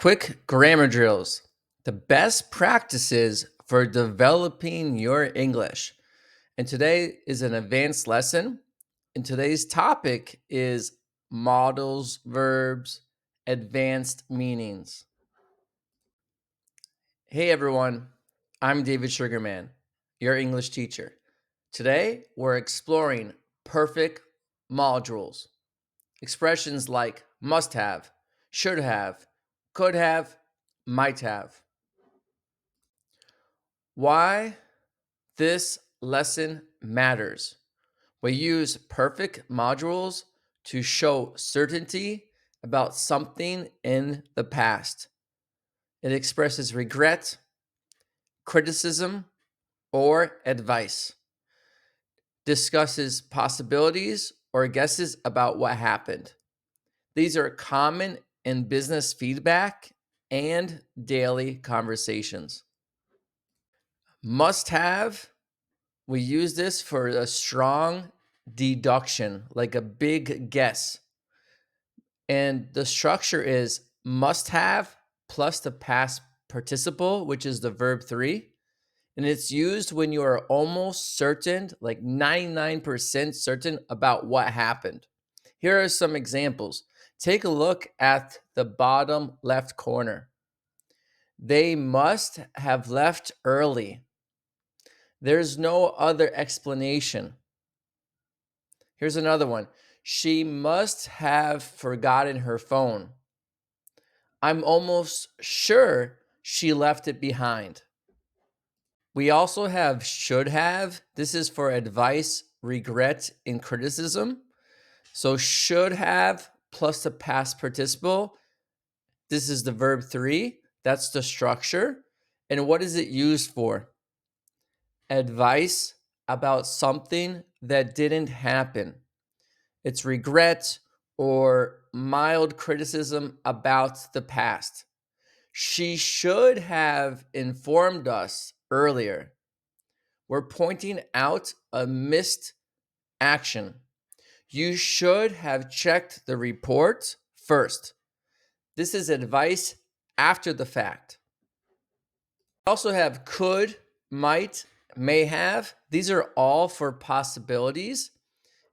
Quick grammar drills. The best practices for developing your English. And today is an advanced lesson. And today's topic is modals, verbs, advanced meanings. Hey everyone, I'm David Sugarman, your English teacher. Today we're exploring perfect modules. Expressions like must have, should have, could have, might have. Why this lesson matters. We use perfect modules to show certainty about something in the past. It expresses regret, criticism, or advice, discusses possibilities or guesses about what happened. These are common in business feedback and daily conversations. Must have, we use this for a strong deduction, like a big guess. And the structure is must have plus the past participle, which is the verb 3. And it's used when you are almost certain, like 99% certain about what happened. Here are some examples. Take a look at the bottom left corner. They must have left early. There's no other explanation. Here's another one. She must have forgotten her phone. I'm almost sure she left it behind. We also have should have. This is for advice, regret, and criticism. So should have plus the past participle. This is the verb 3. That's the structure. And what is it used for? Advice about something that didn't happen. It's regret or mild criticism about the past. She should have informed us earlier. We're pointing out a missed action. You should have checked the report first. This is advice after the fact. We also have could, might, may have. These are all for possibilities.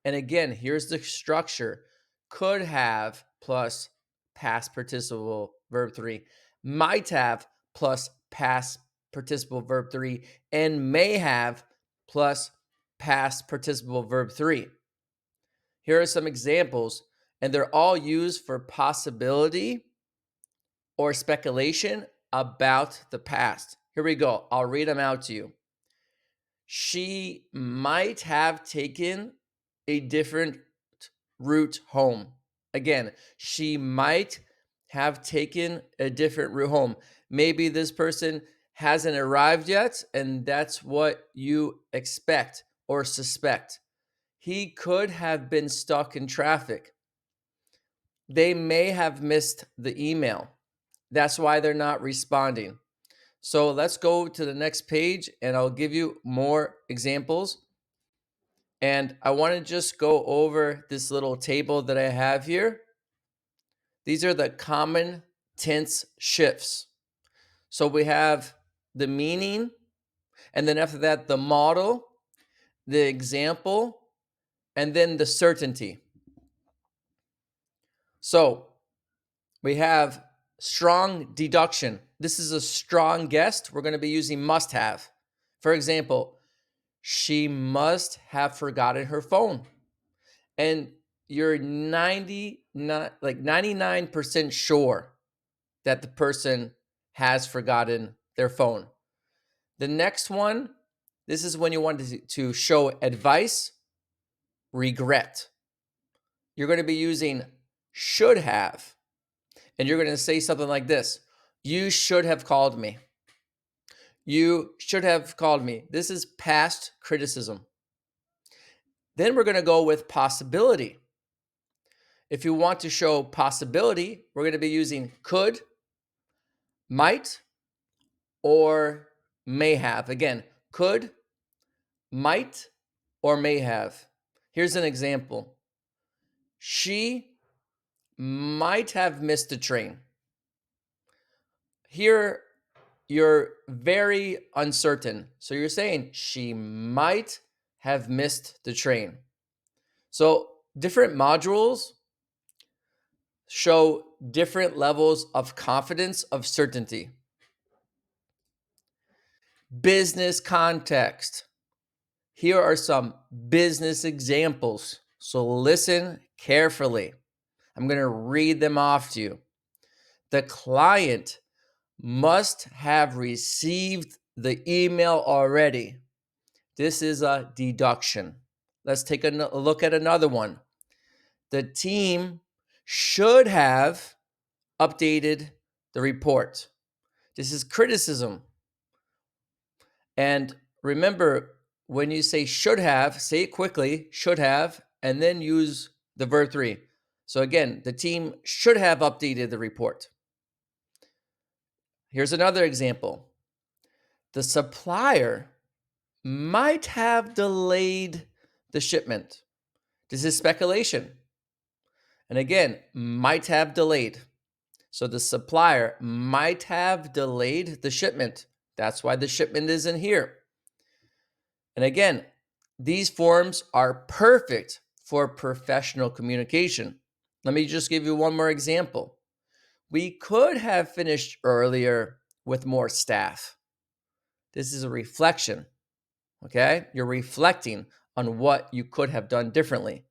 And again, here's the structure. Could have plus past participle verb 3. Might have plus past participle verb 3. And may have plus past participle verb 3. Here are some examples, and they're all used for possibility or speculation about the past. Here we go. I'll read them out to you. She might have taken a different route home. Again, she might have taken a different route home. Maybe this person hasn't arrived yet, and that's what you expect or suspect. He could have been stuck in traffic. They may have missed the email. That's why they're not responding. So let's go to the next page and I'll give you more examples. And I want to just go over this little table that I have here. These are the common tense shifts. So we have the meaning, and then after that, the model, the example, and then the certainty. So we have strong deduction. This is a strong guess. We're going to be using must have. For example, she must have forgotten her phone. And you're 99% sure that the person has forgotten their phone. The next one, this is when you want to show advice, regret. You're going to be using should have. And you're going to say something like this. You should have called me. You should have called me. This is past criticism. Then we're going to go with possibility. If you want to show possibility, we're going to be using could, might, or may have. Again, could, might, or may have. Here's an example. She might have missed the train. Here, you're very uncertain. So you're saying she might have missed the train. So different modules show different levels of confidence, of certainty. Business context. Here are some business examples. So listen carefully. I'm going to read them off to you. The client must have received the email already. This is a deduction. Let's take a look at another one. The team should have updated the report. This is criticism. And remember, when you say should have, say it quickly, should have, and then use the verb 3. So again, the team should have updated the report. Here's another example. The supplier might have delayed the shipment. This is speculation. And again, might have delayed. So the supplier might have delayed the shipment. That's why the shipment isn't here. And again, these forms are perfect for professional communication. Let me just give you one more example. We could have finished earlier with more staff. This is a reflection, okay? You're reflecting on what you could have done differently.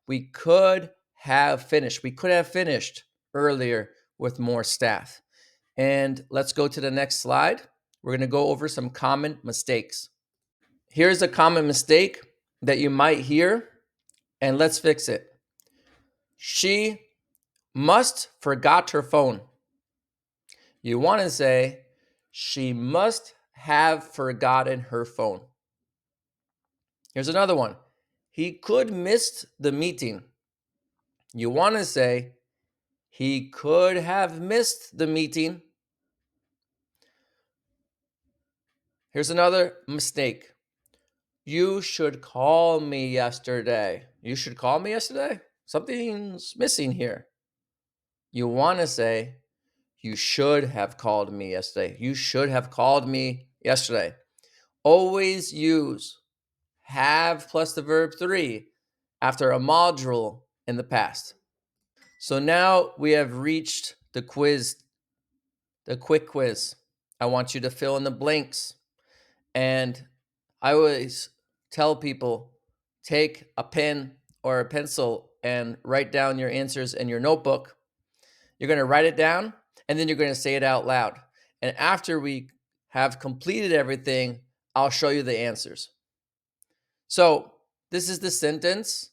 We could have finished earlier with more staff. And let's go to the next slide. We're going to go over some common mistakes. Here's a common mistake that you might hear, and let's fix it. She must forgot her phone. You want to say, she must have forgotten her phone. Here's another one. He could miss the meeting. You want to say, he could have missed the meeting. Here's another mistake. You should call me yesterday. You should call me yesterday? Something's missing here. You want to say, you should have called me yesterday. You should have called me yesterday. Always use have plus the verb 3 after a module in the past. So now we have reached the quiz, the quick quiz. I want you to fill in the blanks. And I always tell people, take a pen or a pencil and write down your answers in your notebook. You're going to write it down, and then you're going to say it out loud. And after we have completed everything, I'll show you the answers. So this is the sentence.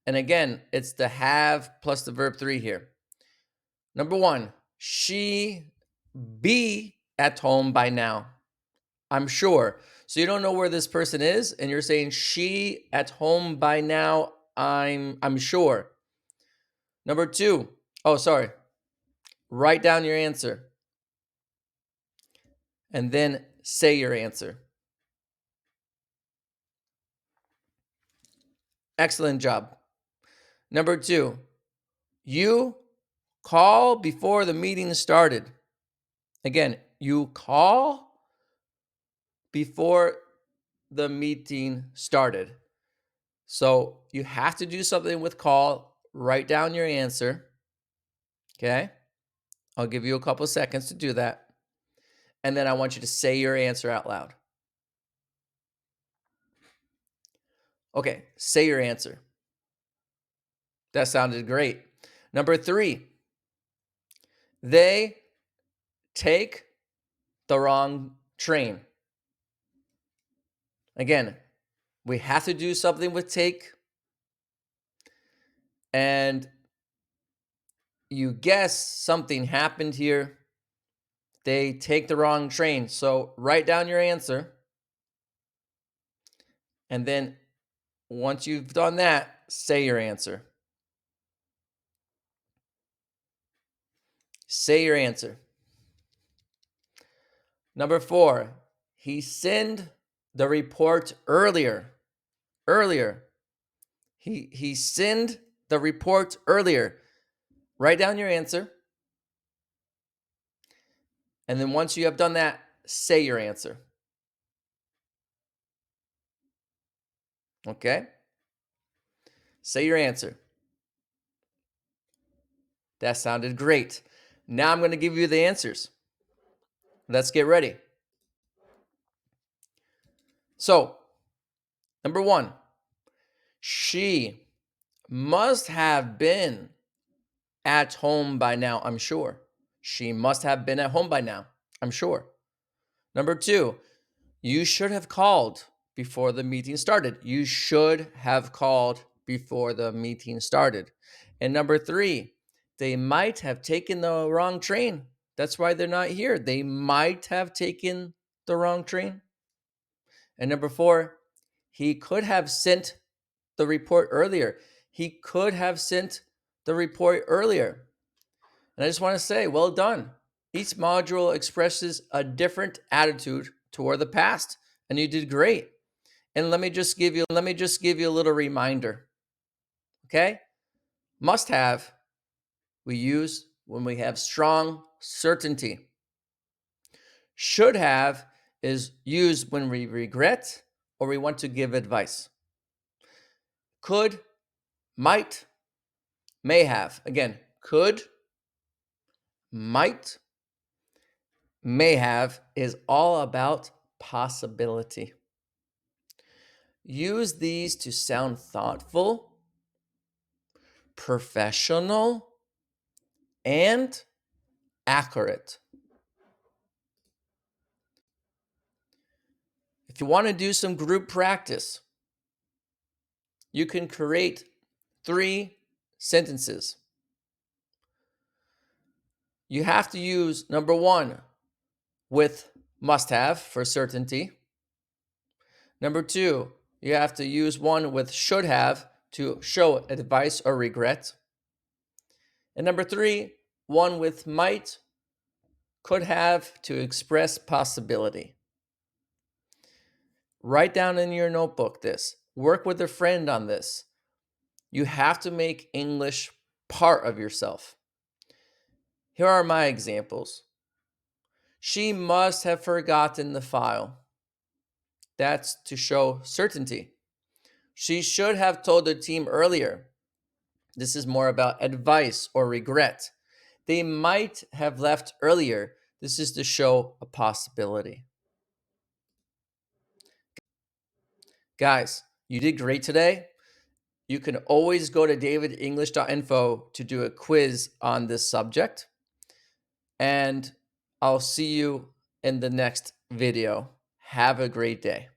And again, it's the have plus the verb 3 here. Number 1, she be at home by now. I'm sure. So you don't know where this person is, and you're saying she at home by now. I'm sure. Number 2. Oh, sorry. Write down your answer. And then say your answer. Excellent job. Number 2. You call before the meeting started. Again, you call before the meeting started. So you have to do something with call. Write down your answer. Okay. I'll give you a couple of seconds to do that. And then I want you to say your answer out loud. Okay. Say your answer. That sounded great. Number 3, they take the wrong train. Again, we have to do something with take. And you guess something happened here. They take the wrong train. So write down your answer. And then once you've done that, say your answer. Say your answer. Number 4, he sent the report earlier. He sent the report earlier. Write down your answer. And then once you have done that, say your answer. Okay? Say your answer. That sounded great. Now I'm going to give you the answers. Let's get ready. So, number 1, she must have been at home by now, I'm sure. She must have been at home by now, I'm sure. Number 2, you should have called before the meeting started. You should have called before the meeting started. And number 3, they might have taken the wrong train. That's why they're not here. They might have taken the wrong train. And number 4, he could have sent the report earlier. He could have sent the report earlier. And I just want to say, well done. Each module expresses a different attitude toward the past, and you did great. And let me just give you a little reminder. Okay? Must have we use when we have strong certainty. Should have is used when we regret or we want to give advice. Could, might, may have. Again, could, might, may have is all about possibility. Use these to sound thoughtful, professional, and accurate. If you want to do some group practice, you can create 3 sentences. You have to use number 1 with must have for certainty. Number 2, you have to use one with should have to show advice or regret. And number 3, one with might, could have to express possibility. Write down in your notebook this. Work with a friend on this. You have to make English part of yourself. Here are my examples. She must have forgotten the file. That's to show certainty. She should have told the team earlier. This is more about advice or regret. They might have left earlier. This is to show a possibility. Guys, you did great today. You can always go to davidenglish.info to do a quiz on this subject. And I'll see you in the next video. Have a great day.